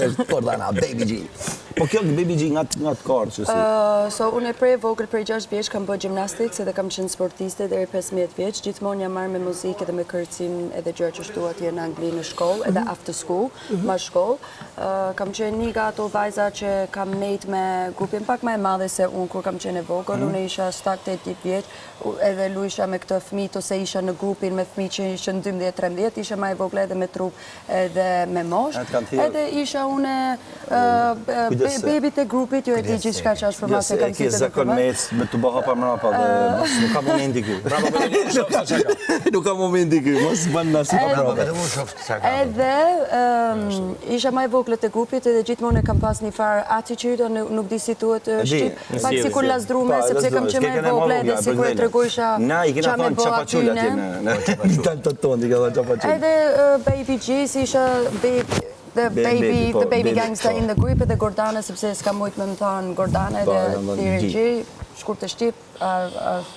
është Gordana, Baby G. Po kjo Baby G nga të karë që si? So, unë e prej vogël prej 6 vjeç kam bërë gjimnastikë, se dhe kam qenë sportiste deri 15 vjeç. Gjithmonë jam marrë me muzikë dhe me kërcim edhe gjërë që shtu atje në Angli në shkollë, edhe after school, ma shkollë. Kam qenë një nga ato vajza që kam nejt me grupin pak më e madhe se unë kur kam qenë e vogël. Unë isha 7-8 vjeç, edhe luisha me këtë fëmijë ose isha në grupin me fëmijë që ishin 12-13, isha më e vogël edhe me trup edhe me mosh. Edhe isha unë baby të grupit, jo e di gjithë shka që është për ma se kam si të Ke zakon me të bëha pa mrapa dhe nuk ka momenti ky. Nuk ka momenti ky, mos banë nasi pa mrapa. Edhe isha ma e voglet e grupit edhe gjithmonë e kam pas një farë attitude, nuk di si tuhet shqip, pak si kur lasdrume, sepse kam që me vogle edhe si kur e tregojsha qa me bo atyne. Edhe Baby G, si isha the baby gangsta in the group edhe Gordana, sepse s'ka mujt me më thanë Gordana edhe Thierry G, shkurt e shqip,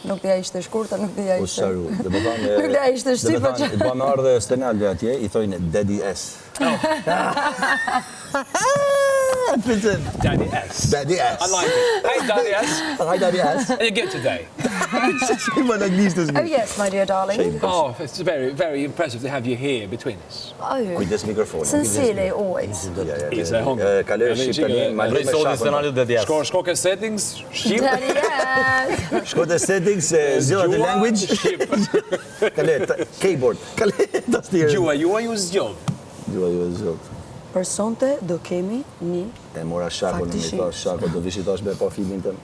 nuk dhja ishte shkurta, nuk dhja ishte... Nuk dhja ishte shqip, Ba me ardhe Stenaldi atje, i thojnë Daddy S. Daddy S. Daddy S. I like it. Hey, Daddy S. Hi, Daddy S. How you get today? Oh yes, my dear darling. Oh, it's very, very impressive to have you here between us. Kujdes mikrofonin. Sincerely, always. He's a hungry. Kaloj Shqipërinë, ma lej me shakon. Shko ke settings, shqip. Daddy yes. Shko te settings, zilla the language. Shqip. Kaloj, keyboard. Kaloj, tastier. Gjua ju zgjodh. Gjua ju zgjodh. Për sonte do kemi një... E mora shakon, në me ta shakon, do vishitash me pa filmin tëmë.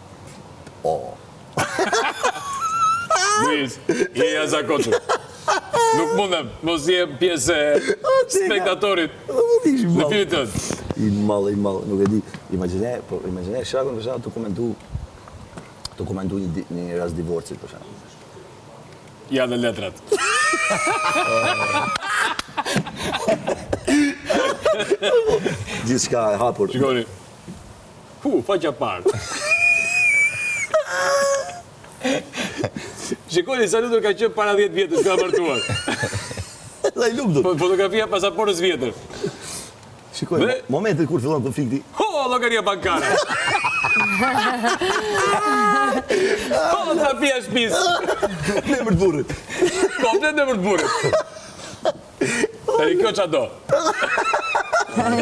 Luis, je zakotur. Nuk mundem, mos je pjesë spektatorit në filmin tënë. I mallë, nuk e di. Imagjine shakon për shakon të komendu një rast divorcit për shakon. Ja dhe letrat. Gjithë shka e hapur. Shikoni. Faqja parë. Shikoni, Salutur ka qenë para 10 vjetës ka martuar. Dhe i lumtur. Fotografia pasaportës vjetër. Shikoj, momentet kur fillon konflikti. Llogaria bankare. Fotografia e shtëpisë. Në emër të burrit. Komplet në emër të burrit. Tani kjo çado.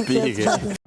Pike.